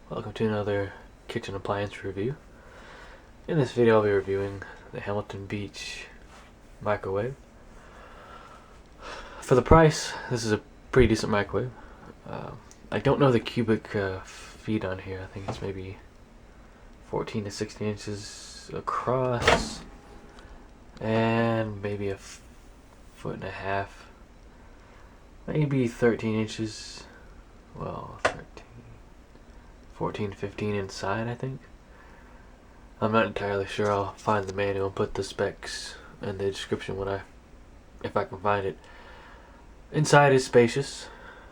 Welcome to another kitchen appliance review. In this video I'll be reviewing the Hamilton Beach microwave. For the price, this is a pretty decent microwave. I don't know the cubic feet on here. I think it's maybe 14 to 16 inches across and maybe a foot and a half, maybe 13 inches, well 14, 15 inside, I think. I'm not entirely sure. I'll find the manual and put the specs in the description if I can find it. Inside is spacious.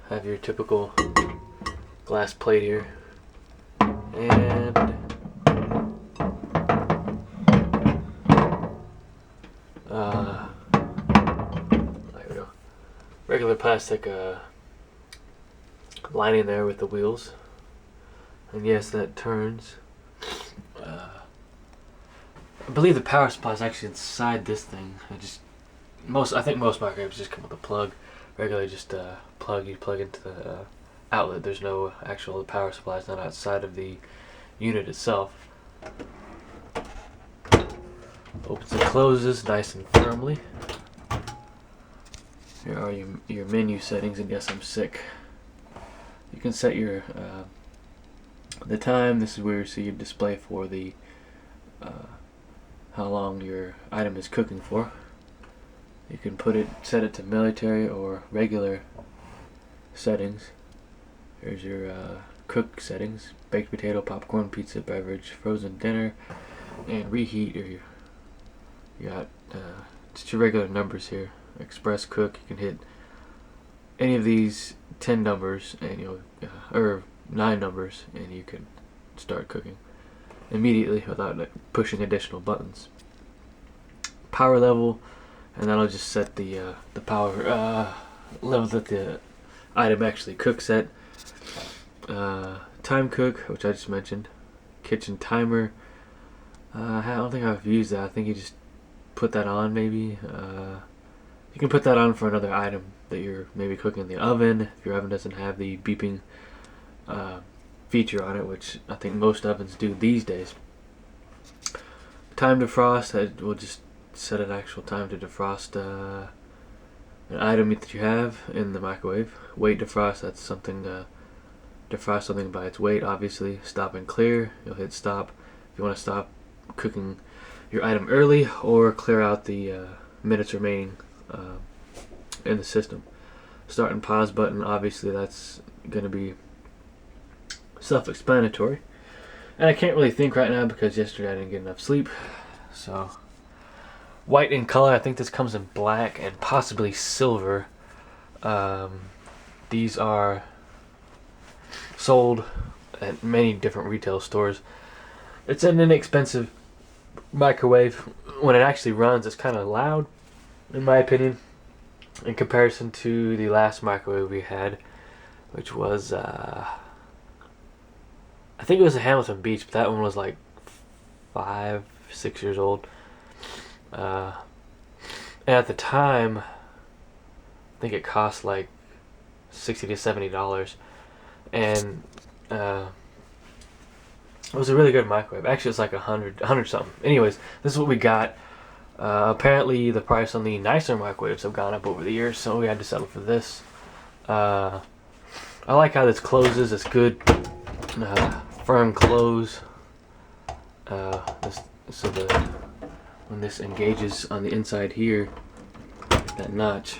Have your typical glass plate here, and there we go. Regular plastic lining there with the wheels. And yes, that turns. I believe the power supply is actually inside this thing. I think most microwaves just come with a plug. Regularly, just you plug into the outlet. There's no actual power supply. It's not outside of the unit itself. Opens and closes nice and firmly. Here are your menu settings, and yes, I'm sick. You can set your the time. This is where you see your display for the how long your item is cooking for. You can set it to military or regular settings. Here's your cook settings: baked potato, popcorn, pizza, beverage, frozen dinner, and reheat. Or you got just your regular numbers here. Express cook. You can hit any of these 10 numbers, and or 9 numbers, and you can start cooking immediately without pushing additional buttons. Power level, and that'll just set the power level that the item actually cooks at. Time cook, which I just mentioned. Kitchen timer. I don't think I've used that. I think you just put that on, maybe. You can put that on for another item that you're maybe cooking in the oven, if your oven doesn't have the beeping feature on it, which I think most ovens do these days. Time defrost, we'll just set an actual time to defrost an item that you have in the microwave. Weight defrost, that's something to defrost something by its weight, obviously. Stop and clear, you'll hit stop if you want to stop cooking your item early or clear out the minutes remaining in the system. Start and pause button, obviously that's going to be self-explanatory. And I can't really think right now because yesterday I didn't get enough sleep. So, white in color. I think this comes in black and possibly silver. These are sold at many different retail stores. It's an inexpensive microwave. When it actually runs, it's kind of loud, in my opinion, in comparison to the last microwave we had, which was I think it was a Hamilton Beach, but that one was like 5, 6 years old. And at the time, I think it cost like $60 to $70, and it was a really good microwave. Actually, it's like 100 something. Anyways, this is what we got. Apparently, the price on the nicer microwaves have gone up over the years, so we had to settle for this. I like how this closes. It's good. Firm close. When this engages on the inside here, that notch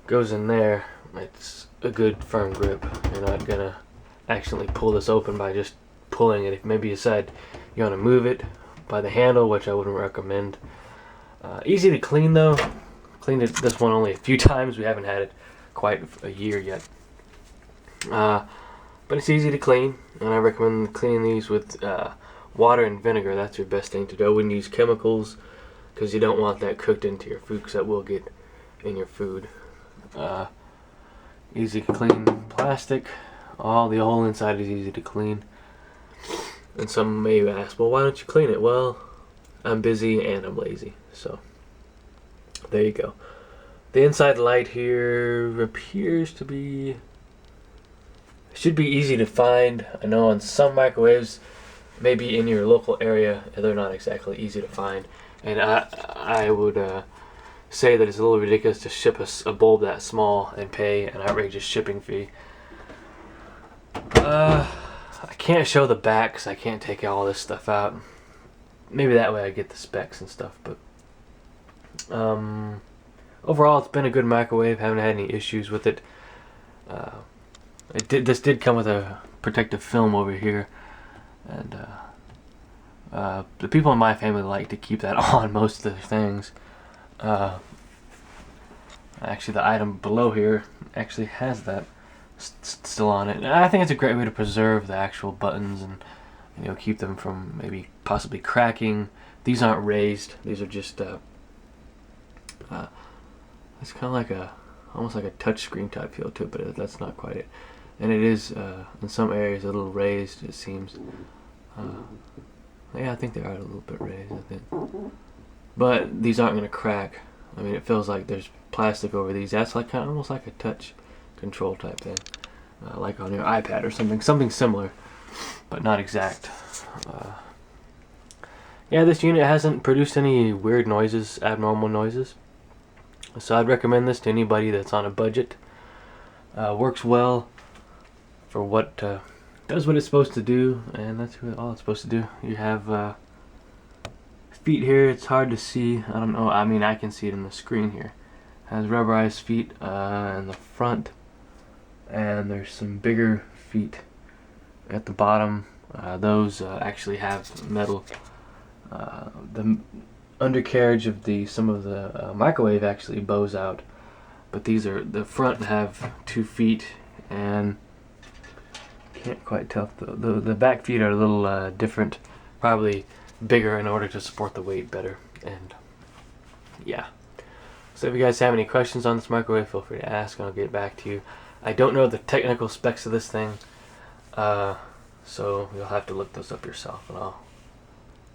goes in there. It's a good firm grip. You're not gonna accidentally pull this open by just pulling it. If maybe you decide you want to move it by the handle, which I wouldn't recommend. Easy to clean though. Cleaned this one only a few times. We haven't had it quite a year yet. But it's easy to clean, and I recommend cleaning these with water and vinegar. That's your best thing to do. I wouldn't use chemicals because you don't want that cooked into your food, because that will get in your food. Easy to clean plastic. The whole inside is easy to clean. And some may ask, well, why don't you clean it? Well, I'm busy and I'm lazy. So there you go. The inside light here appears to be Should be easy to find. I know on some microwaves, maybe in your local area, they're not exactly easy to find. And I would say that it's a little ridiculous to ship a bulb that small and pay an outrageous shipping fee. I can't show the back because I can't take all this stuff out. Maybe that way I get the specs and stuff. But overall, it's been a good microwave. Haven't had any issues with it. This did come with a protective film over here, and the people in my family like to keep that on most of the things. Actually, the item below here actually has that still on it. And I think it's a great way to preserve the actual buttons and keep them from maybe possibly cracking. These aren't raised. These are just it's kind of like almost like a touch screen type feel to it, but that's not quite it. And it is in some areas a little raised, it seems. Yeah, I think they are a little bit raised, I think. But these aren't going to crack. I mean, it feels like there's plastic over these. That's like almost like a touch control type thing, like on your iPad or something similar, but not exact. Yeah, this unit hasn't produced any weird noises, abnormal noises. So I'd recommend this to anybody that's on a budget. Works well for what does what it's supposed to do, and that's all it's supposed to do. You have feet here. It's hard to see. I don't know. I mean, I can see it in the screen here. Has rubberized feet in the front, and there's some bigger feet at the bottom. Those actually have metal. The undercarriage of some of the microwave actually bows out, but the front have 2 feet, and can't quite tell if the back feet are a little different, probably bigger in order to support the weight better. And yeah, so if you guys have any questions on this microwave, feel free to ask and I'll get back to you. I don't know the technical specs of this thing, so you'll have to look those up yourself, and I'll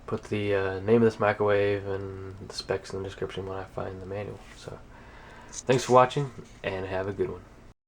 put the name of this microwave and the specs in the description when I find the manual. So thanks for watching, and have a good one.